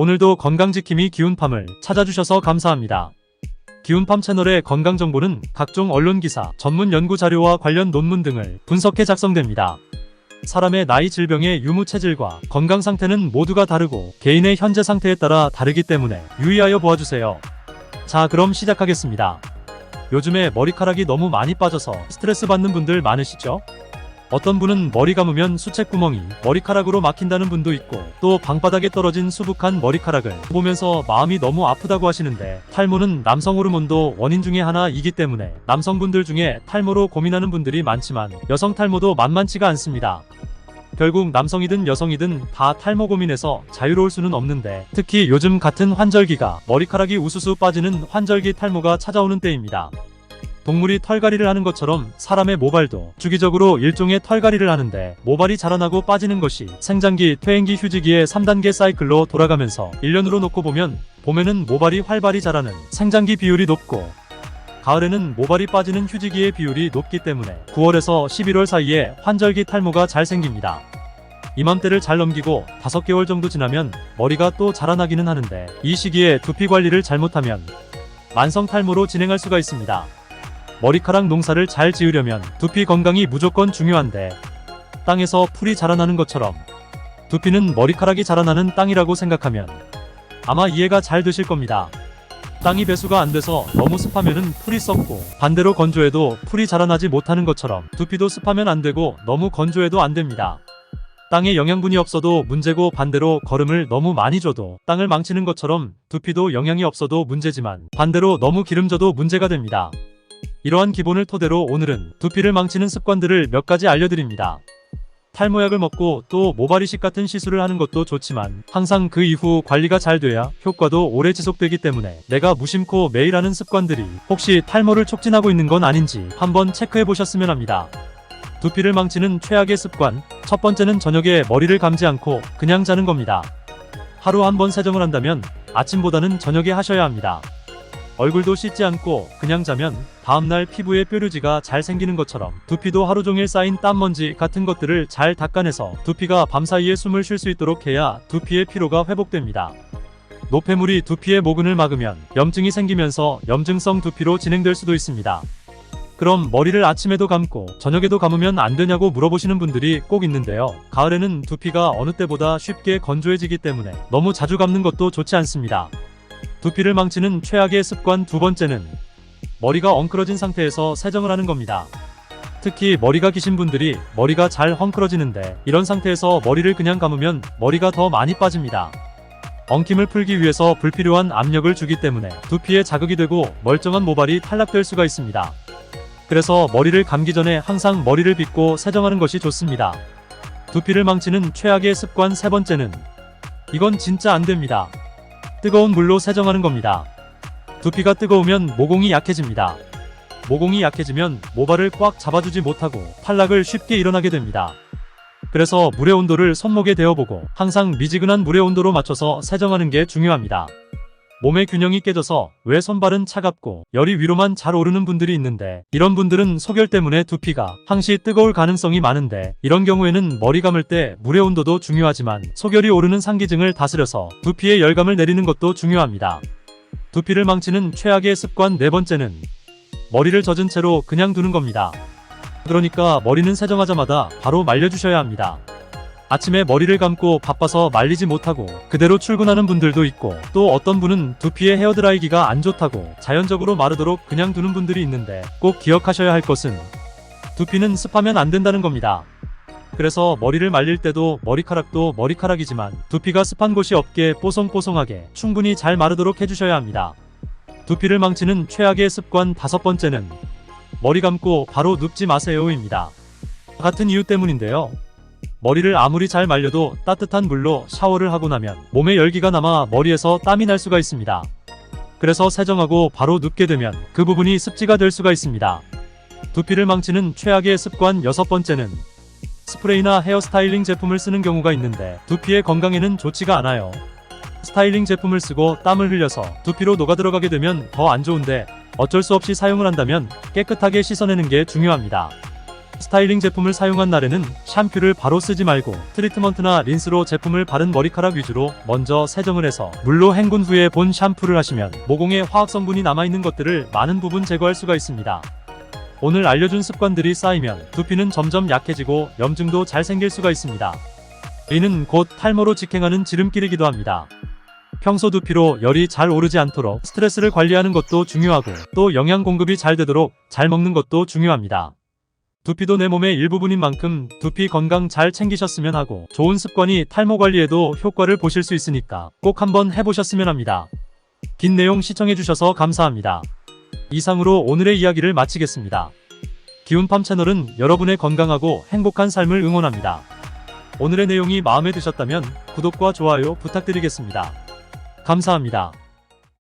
오늘도 건강지킴이 기운팜을 찾아주셔서 감사합니다. 기운팜 채널의 건강정보는 각종 언론기사, 전문 연구자료와 관련 논문 등을 분석해 작성됩니다. 사람의 나이, 질병의 유무 체질과 건강 상태는 모두가 다르고 개인의 현재 상태에 따라 다르기 때문에 유의하여 보아주세요. 자, 그럼 시작하겠습니다. 요즘에 머리카락이 너무 많이 빠져서 스트레스 받는 분들 많으시죠? 어떤 분은 머리 감으면 수채구멍이 머리카락으로 막힌다는 분도 있고, 또 방바닥에 떨어진 수북한 머리카락을 보면서 마음이 너무 아프다고 하시는데, 탈모는 남성 호르몬도 원인 중에 하나이기 때문에 남성분들 중에 탈모로 고민하는 분들이 많지만 여성 탈모도 만만치가 않습니다. 결국 남성이든 여성이든 다 탈모 고민에서 자유로울 수는 없는데, 특히 요즘 같은 환절기가 머리카락이 우수수 빠지는 환절기 탈모가 찾아오는 때입니다. 동물이 털갈이를 하는 것처럼 사람의 모발도 주기적으로 일종의 털갈이를 하는데, 모발이 자라나고 빠지는 것이 생장기, 퇴행기, 휴지기의 3단계 사이클로 돌아가면서 1년으로 놓고 보면 봄에는 모발이 활발히 자라는 생장기 비율이 높고, 가을에는 모발이 빠지는 휴지기의 비율이 높기 때문에 9월에서 11월 사이에 환절기 탈모가 잘 생깁니다. 이맘때를 잘 넘기고 5개월 정도 지나면 머리가 또 자라나기는 하는데, 이 시기에 두피 관리를 잘못하면 만성 탈모로 진행할 수가 있습니다. 머리카락 농사를 잘 지으려면 두피 건강이 무조건 중요한데, 땅에서 풀이 자라나는 것처럼 두피는 머리카락이 자라나는 땅이라고 생각하면 아마 이해가 잘 되실 겁니다. 땅이 배수가 안 돼서 너무 습하면은 풀이 썩고, 반대로 건조해도 풀이 자라나지 못하는 것처럼 두피도 습하면 안 되고 너무 건조해도 안 됩니다. 땅에 영양분이 없어도 문제고, 반대로 거름을 너무 많이 줘도 땅을 망치는 것처럼 두피도 영양이 없어도 문제지만 반대로 너무 기름져도 문제가 됩니다. 이러한 기본을 토대로 오늘은 두피를 망치는 습관들을 몇 가지 알려드립니다. 탈모약을 먹고 또 모발 이식 같은 시술을 하는 것도 좋지만 항상 그 이후 관리가 잘 돼야 효과도 오래 지속되기 때문에, 내가 무심코 매일 하는 습관들이 혹시 탈모를 촉진하고 있는 건 아닌지 한번 체크해 보셨으면 합니다. 두피를 망치는 최악의 습관, 첫 번째는 저녁에 머리를 감지 않고 그냥 자는 겁니다. 하루 한 번 세정을 한다면 아침보다는 저녁에 하셔야 합니다. 얼굴도 씻지 않고 그냥 자면 다음날 피부에 뾰루지가 잘 생기는 것처럼 두피도 하루 종일 쌓인 땀먼지 같은 것들을 잘 닦아내서 두피가 밤사이에 숨을 쉴 수 있도록 해야 두피의 피로가 회복됩니다. 노폐물이 두피의 모근을 막으면 염증이 생기면서 염증성 두피로 진행될 수도 있습니다. 그럼 머리를 아침에도 감고 저녁에도 감으면 안 되냐고 물어보시는 분들이 꼭 있는데요. 가을에는 두피가 어느 때보다 쉽게 건조해지기 때문에 너무 자주 감는 것도 좋지 않습니다. 두피를 망치는 최악의 습관 두 번째는 머리가 엉클어진 상태에서 세정을 하는 겁니다. 특히 머리가 기신 분들이 머리가 잘 헝클어지는데, 이런 상태에서 머리를 그냥 감으면 머리가 더 많이 빠집니다. 엉킴을 풀기 위해서 불필요한 압력을 주기 때문에 두피에 자극이 되고 멀쩡한 모발이 탈락될 수가 있습니다. 그래서 머리를 감기 전에 항상 머리를 빗고 세정하는 것이 좋습니다. 두피를 망치는 최악의 습관 세 번째는, 이건 진짜 안 됩니다. 뜨거운 물로 세정하는 겁니다. 두피가 뜨거우면 모공이 약해집니다. 모공이 약해지면 모발을 꽉 잡아주지 못하고 탈락을 쉽게 일어나게 됩니다. 그래서 물의 온도를 손목에 대어보고 항상 미지근한 물의 온도로 맞춰서 세정하는 게 중요합니다. 몸의 균형이 깨져서 왜 손발은 차갑고 열이 위로만 잘 오르는 분들이 있는데, 이런 분들은 소결 때문에 두피가 항시 뜨거울 가능성이 많은데, 이런 경우에는 머리 감을 때 물의 온도도 중요하지만 소결이 오르는 상기증을 다스려서 두피에 열감을 내리는 것도 중요합니다. 두피를 망치는 최악의 습관 네 번째는 머리를 젖은 채로 그냥 두는 겁니다. 그러니까 머리는 세정하자마자 바로 말려주셔야 합니다. 아침에 머리를 감고 바빠서 말리지 못하고 그대로 출근하는 분들도 있고, 또 어떤 분은 두피에 헤어드라이기가 안 좋다고 자연적으로 마르도록 그냥 두는 분들이 있는데, 꼭 기억하셔야 할 것은 두피는 습하면 안 된다는 겁니다. 그래서 머리를 말릴 때도 머리카락도 머리카락이지만 두피가 습한 곳이 없게 뽀송뽀송하게 충분히 잘 마르도록 해주셔야 합니다. 두피를 망치는 최악의 습관 다섯 번째는 머리 감고 바로 눕지 마세요입니다. 같은 이유 때문인데요. 머리를 아무리 잘 말려도 따뜻한 물로 샤워를 하고 나면 몸에 열기가 남아 머리에서 땀이 날 수가 있습니다. 그래서 세정하고 바로 눕게 되면 그 부분이 습지가 될 수가 있습니다. 두피를 망치는 최악의 습관 여섯 번째는 스프레이나 헤어스타일링 제품을 쓰는 경우가 있는데, 두피의 건강에는 좋지가 않아요. 스타일링 제품을 쓰고 땀을 흘려서 두피로 녹아들어가게 되면 더 안 좋은데, 어쩔 수 없이 사용을 한다면 깨끗하게 씻어내는 게 중요합니다. 스타일링 제품을 사용한 날에는 샴푸를 바로 쓰지 말고 트리트먼트나 린스로 제품을 바른 머리카락 위주로 먼저 세정을 해서 물로 헹군 후에 본 샴푸를 하시면 모공에 화학 성분이 남아있는 것들을 많은 부분 제거할 수가 있습니다. 오늘 알려준 습관들이 쌓이면 두피는 점점 약해지고 염증도 잘 생길 수가 있습니다. 이는 곧 탈모로 직행하는 지름길이기도 합니다. 평소 두피로 열이 잘 오르지 않도록 스트레스를 관리하는 것도 중요하고 또 영양 공급이 잘 되도록 잘 먹는 것도 중요합니다. 두피도 내 몸의 일부분인 만큼 두피 건강 잘 챙기셨으면 하고 좋은 습관이 탈모 관리에도 효과를 보실 수 있으니까 꼭 한번 해보셨으면 합니다. 긴 내용 시청해주셔서 감사합니다. 이상으로 오늘의 이야기를 마치겠습니다. 기운팜 채널은 여러분의 건강하고 행복한 삶을 응원합니다. 오늘의 내용이 마음에 드셨다면 구독과 좋아요 부탁드리겠습니다. 감사합니다.